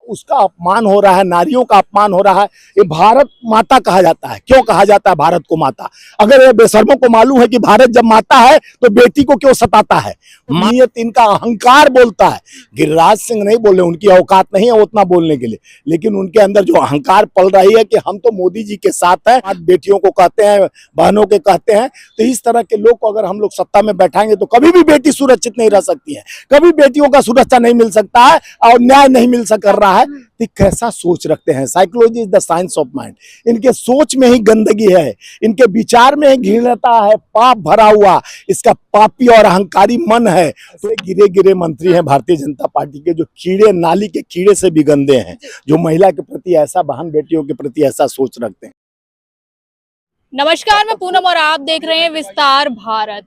उसका अपमान हो रहा है, नारियों का अपमान हो रहा है। ये भारत माता कहा जाता है। क्यों कहा जाता है भारत को माता? अगर ये बेशर्मों को मालूम है कि भारत जब माता है तो बेटी को क्यों सताता है? नीयत इनका अहंकार बोलता है। गिरिराज सिंह नहीं बोले, उनकी औकात नहीं है उतना बोलने के लिए, लेकिन उनके अंदर जो अहंकार पल रही है कि हम तो मोदी जी के साथ हैं, बेटियों को कहते हैं, बहनों के कहते हैं। तो इस तरह के लोग को अगर हम लोग सत्ता में बैठाएंगे तो कभी भी बेटी सुरक्षित नहीं रह सकती है, कभी बेटियों का सुरक्षा नहीं मिल सकता है और न्याय नहीं मिल कर रहा है। तो कैसा सोच रखते हैं? Psychology is the science of mind. इनके सोच में ही गंदगी है, इनके विचार में ही घृणता है, पाप भरा हुआ इसका पापी और अहंकारी मन है। तो गिरे गिरे मंत्री हैं भारतीय जनता पार्टी के, जो कीड़े नाली के कीड़े से भी गंदे हैं, जो महिला के प्रति ऐसा, बहन बेटियों के प्रति ऐसा सोच रखते हैं। नमस्कार, मैं पूनम और आप देख रहे हैं विस्तार भारत।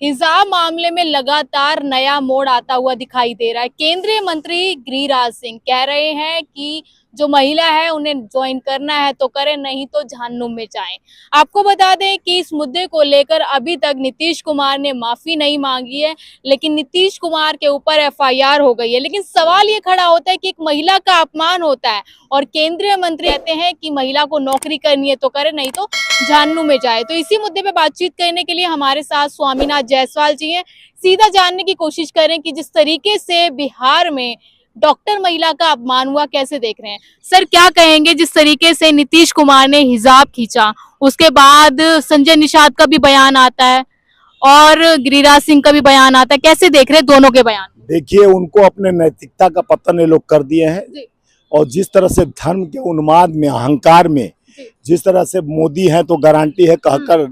हिजाब मामले में लगातार नया मोड़ आता हुआ दिखाई दे रहा है। केंद्रीय मंत्री गिरिराज सिंह कह रहे हैं कि जो महिला है उन्हें ज्वाइन करना है तो करें, नहीं तो जहन्नुम में जाएं। आपको बता दें कि इस मुद्दे को लेकर अभी तक नीतीश कुमार ने माफी नहीं मांगी है, लेकिन नीतीश कुमार के ऊपर एफआईआर हो गई है। लेकिन सवाल ये खड़ा होता है कि एक महिला का अपमान होता है और केंद्रीय मंत्री कहते हैं कि महिला को नौकरी करनी है तो करे, नहीं तो जहन्नुम में जाए। तो इसी मुद्दे पे बातचीत करने के लिए हमारे साथ स्वामीनाथ जायसवाल जी हैं। सीधा जानने की कोशिश करें कि जिस तरीके से बिहार में डॉक्टर महिला का अपमान हुआ, कैसे देख रहे हैं सर? क्या कहेंगे जिस तरीके से नीतीश कुमार ने हिजाब खींचा, उसके बाद संजय निषाद का भी बयान आता है और गिरिराज सिंह का भी बयान आता है, कैसे देख रहे हैं दोनों के बयान? देखिए, उनको अपने नैतिकता का पतन ये लोग कर दिए हैं और जिस तरह से धर्म के उन्माद में, अहंकार में, जिस तरह से मोदी है तो गारंटी है कहकर,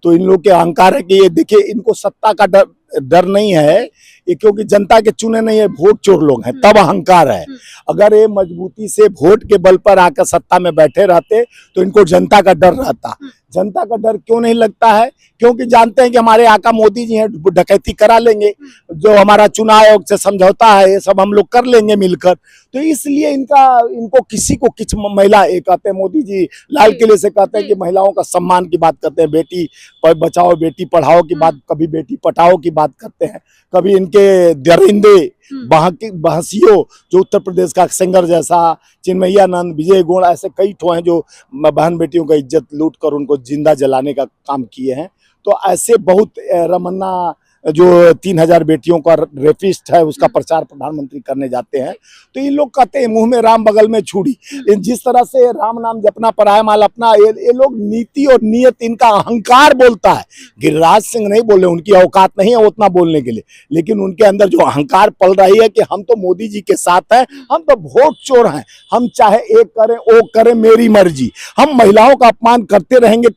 तो इन लोग के अहंकार है कि ये देखिए, इनको सत्ता का डर नहीं है, ये क्योंकि जनता के चुने नहीं है, वोट चोर लोग हैं, तब अहंकार है। अगर ये मजबूती से वोट के बल पर आकर सत्ता में बैठे रहते तो इनको जनता का डर रहता। जनता का डर क्यों नहीं लगता है? क्योंकि जानते हैं कि हमारे आका मोदी जी हैं, डकैती करा लेंगे, जो हमारा चुनाव आयोग से समझौता है ये सब हम लोग कर लेंगे मिलकर। तो इसलिए इनको किसी को किस महिला, ये कहते हैं मोदी जी लाल किले से कहते हैं कि महिलाओं का सम्मान की बात करते हैं, बेटी बचाओ बेटी पढ़ाओ की बात, कभी बेटी पटाओ की बात करते हैं, कभी इनके दरिंदे बहसियों, जो उत्तर प्रदेश का सिंगर जैसा चिन्मयानंद, विजय गोड़, ऐसे कई ठो हैं जो बहन बेटियों का इज्जत लूट कर उनको जिंदा जलाने का काम किए हैं। तो ऐसे बहुत, रमन्ना जो 3000 बेटियों का रेपिस्ट है, उसका प्रचार प्रधानमंत्री करने जाते हैं। तो ये लोग कहते हैं मुंह में राम बगल में छुरी। जिस तरह से राम नाम जपना पराया माल अपना, ये लोग नीति और नियत इनका अहंकार बोलता है। गिरिराज सिंह नहीं बोले, उनकी औकात नहीं है उतना बोलने के लिए, लेकिन उनके अंदर जो अहंकार पल रही है कि हम तो मोदी जी के साथ हैं, हम तो वोट चोर हैं, हम चाहे एक करें वो करें, मेरी मर्जी, हम महिलाओं का अपमान करते रहेंगे।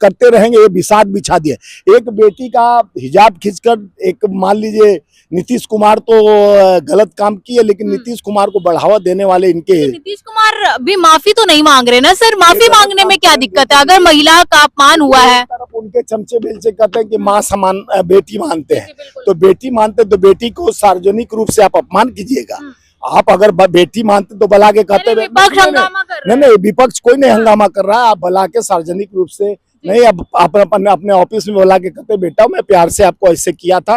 ये विषाद बिछा दिए। एक बेटी का हिजाब खींचकर, एक मान लीजिए नीतीश कुमार तो गलत काम किए, लेकिन नीतीश कुमार को बढ़ावा देने वाले इनके, नीतीश कुमार भी माफी तो नहीं मांग रहे ना सर? माफी मांगने में क्या दिक्कत है अगर महिला का अपमान हुआ है? उनके चमचे बेलचे कहते हैं कि माँ समान बेटी मानते हैं, तो बेटी मानते तो बेटी को सार्वजनिक रूप से आप अपमान कीजिएगा। आप अगर बेटी मानते तो बुला के कहते, नहीं, विपक्ष कोई नहीं हंगामा कर रहा है, आप बुला के सार्वजनिक रूप से, नहीं, अब आप अपने ऑफिस में बुला के कहते बेटा मैं प्यार से आपको ऐसे किया था,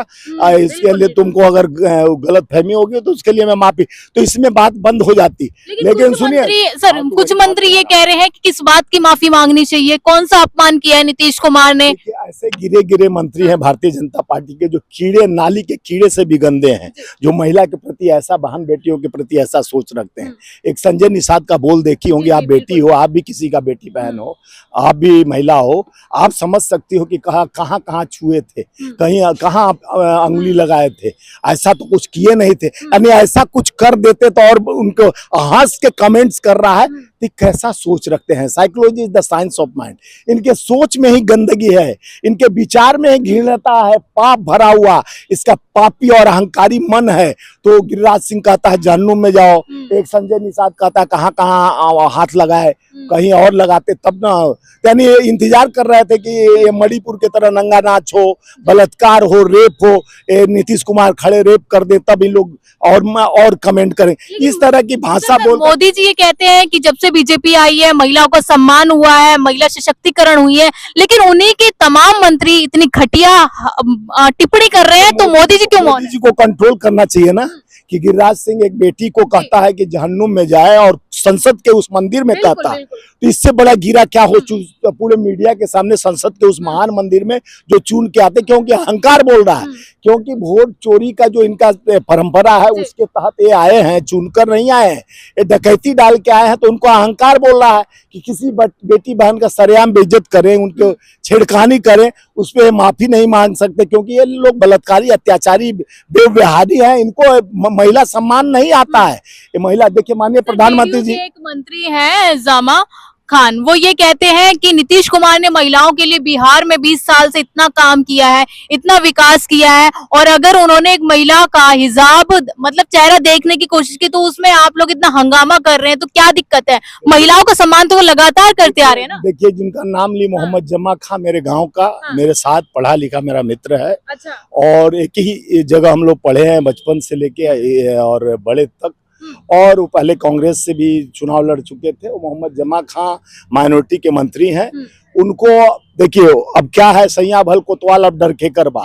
इसके लिए तुमको अगर गलत फहमी होगी तो उसके लिए मैं माफी, तो इसमें बात बंद हो जाती। लेकिन सुनिए सर, कुछ मंत्री ये कह रहे हैं कि किस बात की माफी मांगनी चाहिए, कौन सा अपमान किया है नीतीश कुमार ने? ऐसे गिरे गिरे मंत्री हैं भारतीय जनता पार्टी के, जो कीड़े नाली के कीड़े से भी गंदे हैं, जो महिला के प्रति ऐसा, बहन बेटियों के प्रति ऐसा सोच रखते हैं। एक संजय निषाद का बोल देखी होंगी, आप बेटी हो, आप भी किसी का बेटी बहन हो, आप भी महिला हो, आप समझ सकती हो कि कहाँ छुए थे, कहाँ अंगुली लगाए थे। ऐसा तो कुछ किए नहीं थे, यानी ऐसा कुछ कर देते तो, और उनको हंस के कमेंट्स कर रहा है। तो कैसा सोच रखते हैं? Psychology is the science of mind. इनके सोच में ही गंदगी है, इनके विचार में ही घृणता है, पाप भरा हुआ इसका पापी और अहंकारी मन है। तो गिरिराज सिंह कहता है जहन्नुम में जाओ, एक संजय निषाद कहता है कहाँ हाथ लगाए, कहीं और लगाते तब ना, यानी इंतजार कर रहे थे कि ये मणिपुर के तरह नंगा नाच हो, बलात्कार हो, रेप हो, नीतीश कुमार खड़े रेप कर दे, तब इन लोग और कमेंट करें। इस तरह की भाषा बोल, मोदी जी ये कहते हैं कि जब से बीजेपी आई है महिलाओं का सम्मान हुआ है, महिला सशक्तिकरण हुई है, लेकिन उन्हीं के तमाम मंत्री इतनी घटिया टिप्पणी कर रहे हैं, तो मोदी जी क्यों? मोदी जी को कंट्रोल करना चाहिए ना, कि गिरिराज सिंह एक बेटी को कहता है कि जहन्नुम में जाए और संसद के उस मंदिर में कहता है, तो इससे बड़ा गिरा क्या हो पूरे मीडिया के सामने संसद के उस महान मंदिर में जो चुन के आते, क्योंकि अहंकार बोल रहा है, क्योंकि वोट चोरी का जो इनका परंपरा है उसके तहत ये आए हैं, चुनकर नहीं आए हैं, ये डकैती डाल के आए हैं, तो उनको अहंकार बोल रहा है कि किसी बेटी बहन का सरेआम बेइज्जत करें, उनको छेड़खानी करें, उस पर माफी नहीं मांग सकते, क्योंकि ये लोग बलात्कारी अत्याचारी बेव्यवहारी हैं, इनको महिला सम्मान नहीं आता है। ये महिला देखिए, माननीय प्रधानमंत्री जी, एक मंत्री हैं जामा खान, वो ये कहते हैं कि नीतीश कुमार ने महिलाओं के लिए बिहार में 20 साल से इतना काम किया है, इतना विकास किया है, और अगर उन्होंने एक महिला का हिजाब मतलब चेहरा देखने की कोशिश की तो उसमें आप लोग इतना हंगामा कर रहे हैं, तो क्या दिक्कत है? महिलाओं का सम्मान तो वो लगातार करते आ रहे हैं ना। देखिए, जिनका नाम ली मोहम्मद जमा खां, मेरे गाँव का, मेरे साथ पढ़ा लिखा मेरा मित्र है। अच्छा। और एक ही जगह हम लोग पढ़े हैं बचपन से लेके और बड़े तक, और वो पहले कांग्रेस से भी चुनाव लड़ चुके थे। वो मोहम्मद जमा खां माइनॉरिटी के मंत्री हैं। उनको देखिए, अब क्या है, सैया भल कोतवाल अब डर के करबा,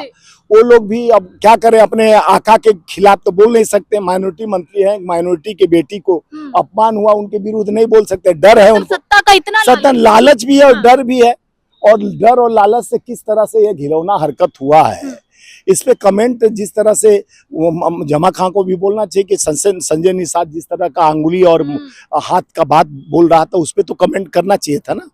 वो लोग भी अब क्या करें, अपने आका के खिलाफ तो बोल नहीं सकते, माइनॉरिटी मंत्री हैं, माइनॉरिटी की बेटी को अपमान हुआ, उनके विरुद्ध नहीं बोल सकते, डर है उनको, सत्ता का इतना सत्ता लालच भी है और डर भी है, और डर और लालच से किस तरह से ये घिनौना हरकत हुआ है, इस पे कमेंट जिस तरह से वो जमा खां को भी बोलना चाहिए कि संजय निषाद जिस तरह का अंगुली और हाथ का बात बोल रहा था, उस पे तो कमेंट करना चाहिए था ना,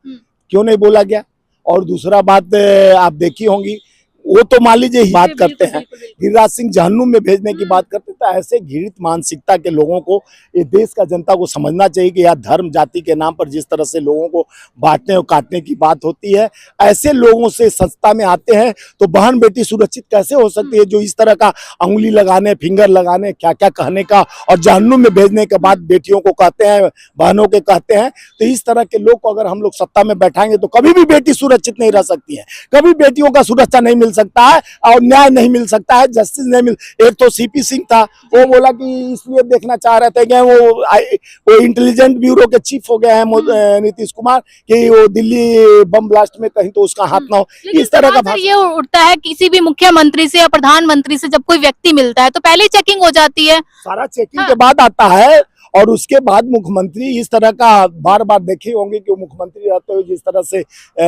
क्यों नहीं बोला गया? और दूसरा बात आप देखी होंगी, वो तो मान लीजिए बात करते हैं, गिरिराज सिंह जहन्नुम में भेजने की बात करते हैं, तो ऐसे घृणित मानसिकता के लोगों को, ये देश का जनता को समझना चाहिए कि यह धर्म जाति के नाम पर जिस तरह से लोगों को बांटने और काटने की बात होती है, ऐसे लोगों से सत्ता में आते हैं तो बहन बेटी सुरक्षित कैसे हो सकती है, जो इस तरह का अंगुली लगाने, फिंगर लगाने, क्या क्या कहने का, और जहन्नुम में भेजने के बाद बेटियों को कहते हैं, बहनों के कहते हैं, तो इस तरह के लोग को अगर हम लोग सत्ता में बैठाएंगे तो कभी भी बेटी सुरक्षित नहीं रह सकती है, कभी बेटियों का सुरक्षा नहीं मिल सकता है और न्याय नहीं मिल सकता है, जस्टिस नहीं मिल। एक तो सीपी सिंह था, वो बोला कि इसलिए देखना चाह रहे थे कि वो इंटेलिजेंट ब्यूरो के चीफ हो गए हैं नीतीश कुमार, कि वो दिल्ली बम ब्लास्ट में कहीं तो उसका हाथ ना हो, इस तरह का ये उठता है किसी भी मुख्यमंत्री से या प्रधानमंत्री से जब कोई व्यक्ति मिलता है तो पहले चेकिंग हो जाती है, सारा चेकिंग के बाद आता है, और उसके बाद मुख्यमंत्री इस तरह का बार बार देखे होंगे कि वो मुख्यमंत्री रहते हुए जिस तरह से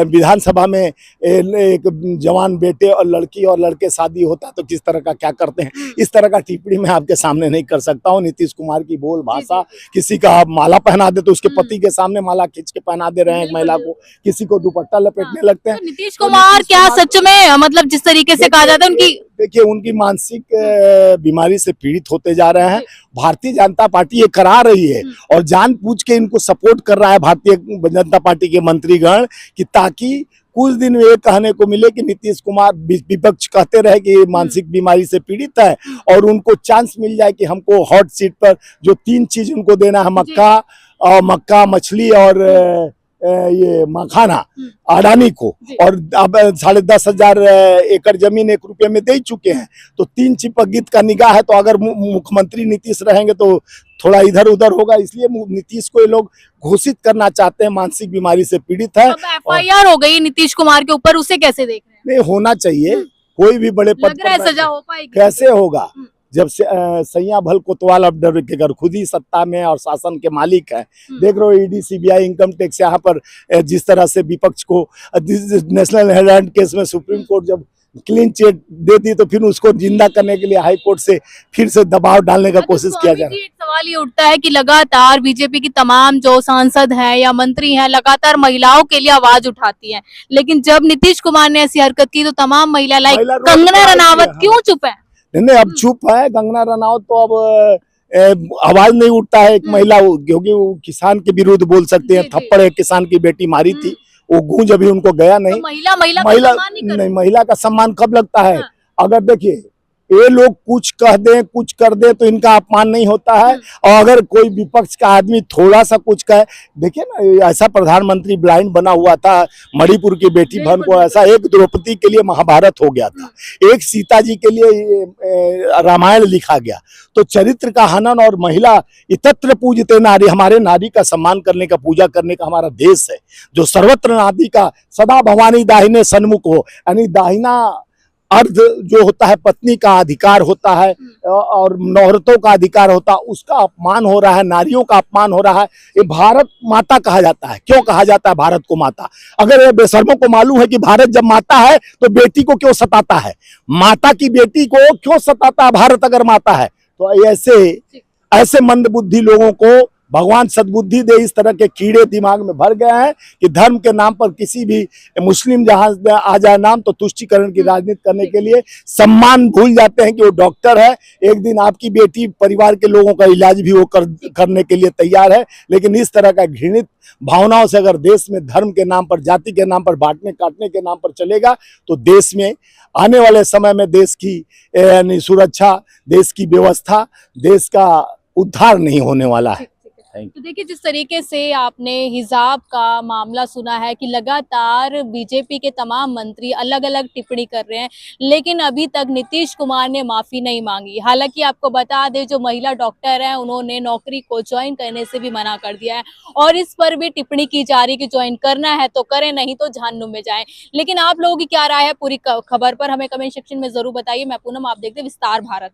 विधानसभा में एक जवान बेटे और लड़की और लड़के शादी होता तो किस तरह का क्या करते हैं, इस तरह का टिप्पणी मैं आपके सामने नहीं कर सकता हूँ। नीतीश कुमार की बोल भाषा, किसी का माला पहना दे तो उसके पति के सामने माला खींच के पहना दे रहे हैं एक महिला को, किसी को दुपट्टा लपेटने लगते हैं। नीतीश कुमार क्या सच में मतलब जिस तरीके से कहा जाता है उनकी, देखिए, उनकी मानसिक बीमारी से पीड़ित होते जा रहे हैं। भारतीय जनता पार्टी ये करा रही है और जानबूझ के इनको सपोर्ट कर रहा है भारतीय जनता पार्टी के मंत्रीगण, कि ताकि कुछ दिन में ये कहने को मिले कि नीतीश कुमार, विपक्ष कहते रहे कि मानसिक बीमारी से पीड़ित है, और उनको चांस मिल जाए कि हमको हॉट सीट पर जो 3 चीज उनको देना है, मक्का, मछली और ये मखाना, अडानी को, और अब 10,500 एकड़ जमीन 1 रुपये में दे चुके हैं, तो 3 चिपक का निगाह है, तो अगर मुख्यमंत्री नीतीश रहेंगे तो थोड़ा इधर उधर होगा, इसलिए नीतीश को ये लोग घोषित करना चाहते हैं मानसिक बीमारी से पीड़ित है। एफआईआर हो गई नीतीश कुमार के ऊपर, उसे कैसे देख रहे हैं? नहीं, होना चाहिए, कोई भी बड़े पद पर सजा हो पाएगी, कैसे होगा जब से सैया भल कोतवाल अब डर के कर खुद ही सत्ता में और शासन के मालिक है। देख रहे हो, ईडी, सीबीआई, इनकम टैक्स यहाँ पर जिस तरह से विपक्ष को नेशनल हेराल्ड केस में सुप्रीम कोर्ट जब क्लीन चिट दे दी तो फिर उसको जिंदा करने के लिए हाई कोर्ट से फिर से दबाव डालने का कोशिश किया जा रहा है। एक सवाल ये उठता है कि लगातार बीजेपी की तमाम जो सांसद हैं या मंत्री हैं लगातार महिलाओं के लिए आवाज उठाती हैं, लेकिन जब नीतीश कुमार ने ऐसी हरकत की तो तमाम महिला लाइक कंगना रनावत क्यों चुप है? नहीं, अब चुप है। कंगना रनावत तो अब आवाज नहीं उठता है एक महिला, क्योंकि वो किसान के विरुद्ध बोल सकते हैं, थप्पड़ एक किसान की बेटी मारी थी, वो गूंज अभी उनको गया नहीं। तो महिला का सम्मान कब लगता है? अगर देखिए, ये लोग कुछ कह दें, कुछ कर दे तो इनका अपमान नहीं होता है, और अगर कोई विपक्ष का आदमी थोड़ा सा कुछ कहे, देखिए ना, ऐसा प्रधानमंत्री ब्लाइंड बना हुआ था, मणिपुर की बेटी बहन को ऐसा, एक द्रौपदी के लिए महाभारत हो गया था, एक सीता जी के लिए रामायण लिखा गया। तो चरित्र का हनन और महिला इतत्र पूजते नारी, हमारे नारी का सम्मान करने का, पूजा करने का हमारा देश है, जो सर्वत्र नारी का सदा भवानी दाहिने सन्मुख हो, यानी दाहिना अर्ध जो होता है पत्नी का अधिकार होता है और औरतों का अधिकार होता है, उसका अपमान हो रहा है, नारियों का अपमान हो रहा है। ये भारत माता कहा जाता है। क्यों कहा जाता है भारत को माता? अगर ये बेशर्मों को मालूम है कि भारत जब माता है तो बेटी को क्यों सताता है, माता की बेटी को क्यों सताता है भारत अगर माता है, तो ऐसे मंदबुद्धि लोगों को भगवान सद्बुद्धि दे। इस तरह के कीड़े दिमाग में भर गए हैं कि धर्म के नाम पर किसी भी मुस्लिम जहां आ जाए नाम तो तुष्टीकरण की राजनीति करने के लिए सम्मान भूल जाते हैं कि वो डॉक्टर है। एक दिन आपकी बेटी परिवार के लोगों का इलाज भी वो करने के लिए तैयार है। लेकिन इस तरह का घृणित भावनाओं से अगर देश में धर्म के नाम पर, जाति के नाम पर, बांटने काटने के नाम पर चलेगा तो देश में आने वाले समय में देश की यानी सुरक्षा, देश की व्यवस्था, देश का उद्धार नहीं होने वाला है। तो देखिए, जिस तरीके से आपने हिजाब का मामला सुना है कि लगातार बीजेपी के तमाम मंत्री अलग अलग टिप्पणी कर रहे हैं, लेकिन अभी तक नीतीश कुमार ने माफी नहीं मांगी। हालांकि आपको बता दें, जो महिला डॉक्टर हैं उन्होंने नौकरी को ज्वाइन करने से भी मना कर दिया है और इस पर भी टिप्पणी की जा रही है कि ज्वाइन करना है तो करें, नहीं तो जहन्नुम में जाएं। लेकिन आप लोगों की क्या राय है पूरी खबर पर, हमें कमेंट सेक्शन में जरूर बताइए। मैं पूनम, आप देखते हैं विस्तार भारत।